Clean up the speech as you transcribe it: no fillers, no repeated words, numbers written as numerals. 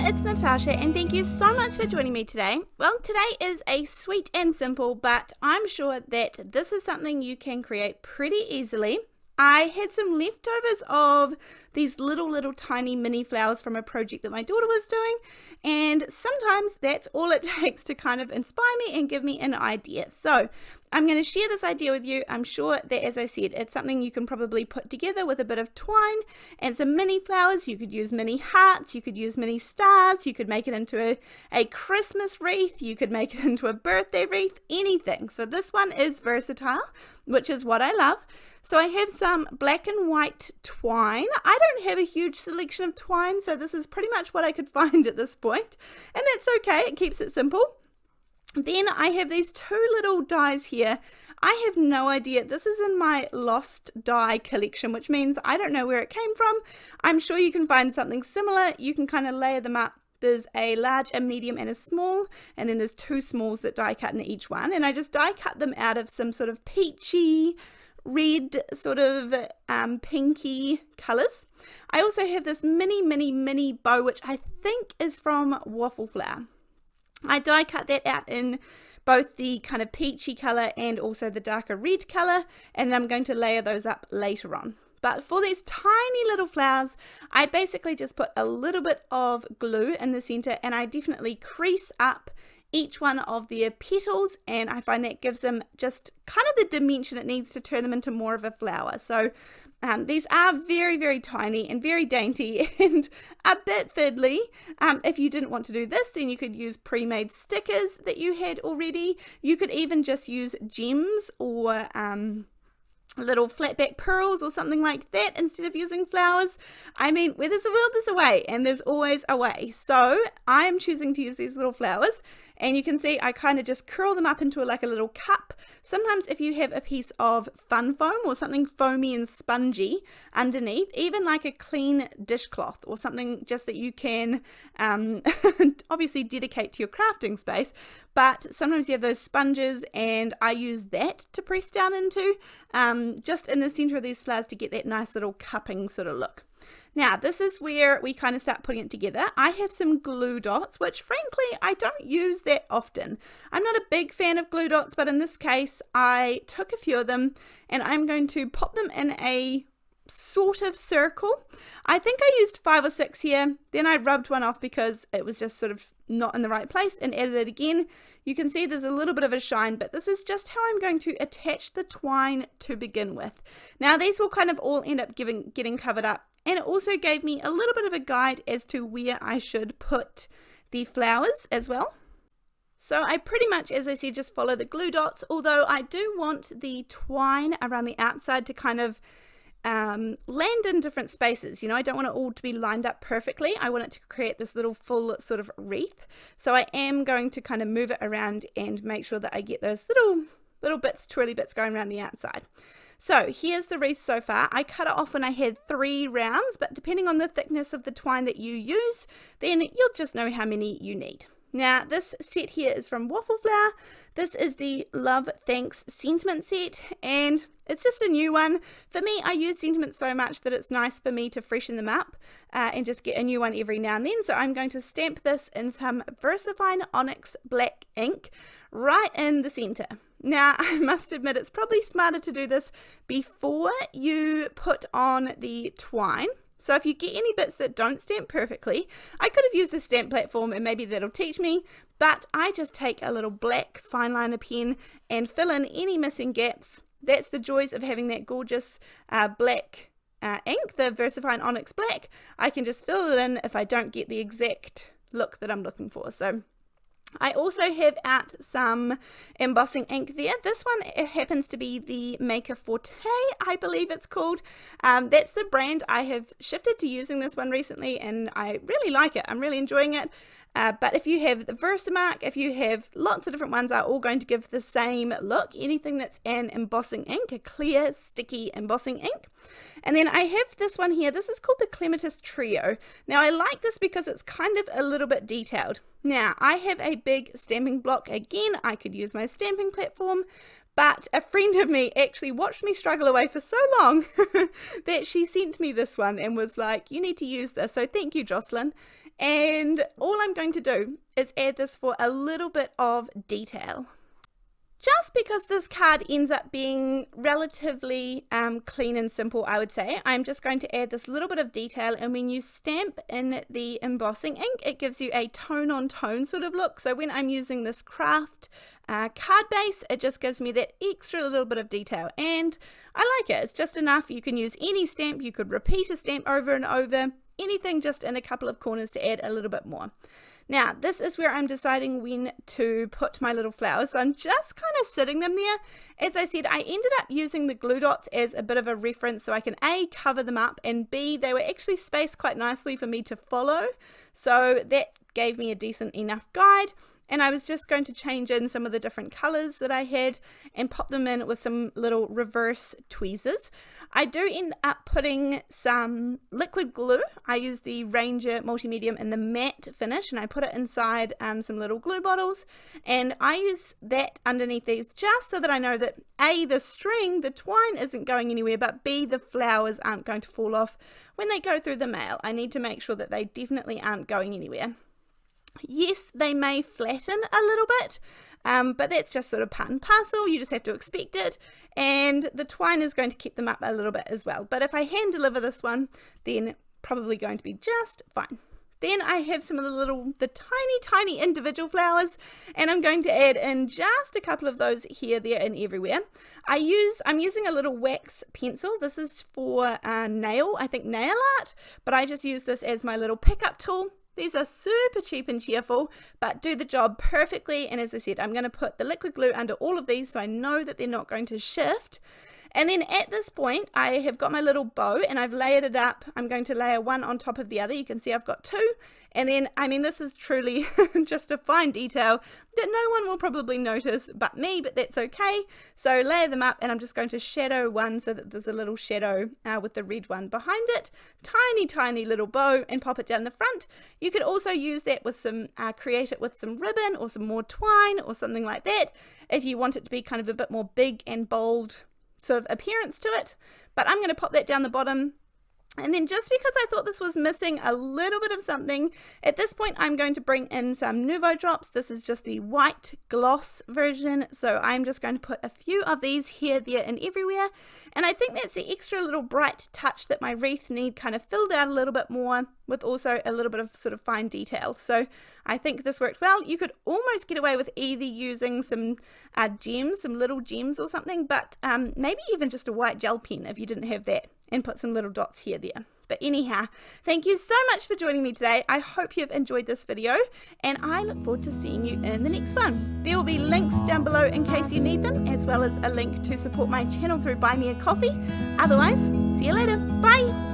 it's Natasha and thank you so much for joining me today. Well, today is a sweet and simple, but I'm sure that this is something you can create pretty easily. I had some leftovers of these little tiny mini flowers from a project that my daughter was doing, and sometimes that's all it takes to kind of inspire me and give me an idea. So I'm going to share this idea with you. I'm sure that, as I said, it's something you can probably put together with a bit of twine and some mini flowers. You could use mini hearts, you could use mini stars, you could make it into a Christmas wreath, you could make it into a birthday wreath, anything. So this one is versatile, which is what I love. So I have some black and white twine. I don't have a huge selection of twine, so this is pretty much what I could find at this point, and that's okay, it keeps it simple. Then I have these two little dies here. I have no idea. This is in my lost die collection, which means I don't know where it came from. I'm sure you can find something similar. You can kind of layer them up. There's a large, a medium, and a small, and then there's two smalls that die cut in each one, and I just die cut them out of some sort of peachy red, sort of pinky colors. I also have this mini bow, which I think is from Waffle flower. I die cut that out in both the kind of peachy color and also the darker red color, and I'm going to layer those up later on. But for these tiny little flowers, I basically just put a little bit of glue in the center, and I definitely crease up each one of their petals, and I find that gives them just kind of the dimension it needs to turn them into more of a flower. So these are very tiny and very dainty and a bit fiddly. If you didn't want to do this, then you could use pre-made stickers that you had already. You could even just use gems or little flat back pearls or something like that instead of using flowers. I mean, where there's a will, there's a way, and there's always a way. So I'm choosing to use these little flowers, and you can see I kind of just curl them up into like a little cup. Sometimes if you have a piece of fun foam or something foamy and spongy underneath, even like a clean dishcloth or something just that you can obviously dedicate to your crafting space, but sometimes you have those sponges, and I use that to press down into just in the center of these flowers to get that nice little cupping sort of look. Now this is where we kind of start putting it together. I have some glue dots, which frankly I don't use that often. I'm not a big fan of glue dots, but in this case I took a few of them and I'm going to pop them in a sort of circle. I think I used 5 or 6 here, then I rubbed one off because it was just sort of not in the right place and added it again. You can see there's a little bit of a shine, but this is just how I'm going to attach the twine to begin with. Now these will kind of all end up getting covered up, and it also gave me a little bit of a guide as to where I should put the flowers as well. So I pretty much, as I said, just follow the glue dots, although I do want the twine around the outside to kind of land in different spaces. You know, I don't want it all to be lined up perfectly. I want it to create this little full sort of wreath. So I am going to kind of move it around and make sure that I get those little bits, twirly bits going around the outside. So here's the wreath so far. I cut it off when I had 3 rounds, but depending on the thickness of the twine that you use, then you'll just know how many you need. Now this set here is from Waffle flower. This is the Love Thanks Sentiment set, and it's just a new one. For me, I use sentiments so much that it's nice for me to freshen them up and just get a new one every now and then. So I'm going to stamp this in some VersaFine ONYX black ink right in the center. Now I must admit it's probably smarter to do this before you put on the twine. So if you get any bits that don't stamp perfectly, I could have used the stamp platform and maybe that'll teach me, but I just take a little black fine liner pen and fill in any missing gaps. That's the joys of having that gorgeous black ink, the VersaFine ONYX black. I can just fill it in if I don't get the exact look that I'm looking for. So I also have out some embossing ink there. This one happens to be the Maker Forte, I believe it's called. That's the brand. I have shifted to using this one recently and I really like it. I'm really enjoying it. But if you have the Versamark, if you have lots of different ones, are all going to give the same look. Anything that's an embossing ink, a clear, sticky embossing ink. And then I have this one here. This is called the Clematis Trio. Now I like this because it's kind of a little bit detailed. Now I have a big stamping block. Again, I could use my stamping platform, but a friend of me actually watched me struggle away for so long that she sent me this one and was like, you need to use this. So thank you, Jocelyn. And all I'm going to do is add this for a little bit of detail. Just because this card ends up being relatively clean and simple, I would say, I'm just going to add this little bit of detail. And when you stamp in the embossing ink, it gives you a tone-on-tone sort of look. So when I'm using this craft card base, it just gives me that extra little bit of detail. And I like it. It's just enough. You can use any stamp. You could repeat a stamp over and over. Anything just in a couple of corners to add a little bit more. Now, this is where I'm deciding when to put my little flowers. So I'm just kind of sitting them there. As I said, I ended up using the glue dots as a bit of a reference so I can A, cover them up, and B, they were actually spaced quite nicely for me to follow. So that gave me a decent enough guide. And I was just going to change in some of the different colors that I had and pop them in with some little reverse tweezers. I do end up putting some liquid glue. I use the Ranger Multi-Medium in the matte finish, and I put it inside some little glue bottles. And I use that underneath these just so that I know that A, the string, the twine isn't going anywhere, but B, the flowers aren't going to fall off when they go through the mail. I need to make sure that they definitely aren't going anywhere. Yes, they may flatten a little bit, but that's just sort of part and parcel. You just have to expect it, and the twine is going to keep them up a little bit as well. But if I hand deliver this one, then probably going to be just fine. Then I have some of the tiny individual flowers, and I'm going to add in just a couple of those here, there, and everywhere. I'm using a little wax pencil. This is for nail art, but I just use this as my little pickup tool. These are super cheap and cheerful, but do the job perfectly. And as I said, I'm going to put the liquid glue under all of these so I know that they're not going to shift. And then at this point, I have got my little bow and I've layered it up. I'm going to layer one on top of the other. You can see I've got two. And then, I mean, this is truly just a fine detail that no one will probably notice but me, but that's okay. So layer them up, and I'm just going to shadow one so that there's a little shadow with the red one behind it. Tiny little bow, and pop it down the front. You could also use that with some, create it with some ribbon or some more twine or something like that if you want it to be kind of a bit more big and bold sort of appearance to it. But I'm going to pop that down the bottom. And then just because I thought this was missing a little bit of something, at this point I'm going to bring in some Nouveau drops. This is just the white gloss version, so I'm just going to put a few of these here, there, and everywhere. And I think that's the extra little bright touch that my wreath need kind of filled out a little bit more, with also a little bit of sort of fine detail. So I think this worked well. You could almost get away with either using some gems, some little gems or something, but maybe even just a white gel pen if you didn't have that, and put some little dots here, there. But anyhow, thank you so much for joining me today. I hope you've enjoyed this video, and I look forward to seeing you in the next one. There will be links down below in case you need them, as well as a link to support my channel through Buy Me a Coffee. Otherwise, see you later. Bye!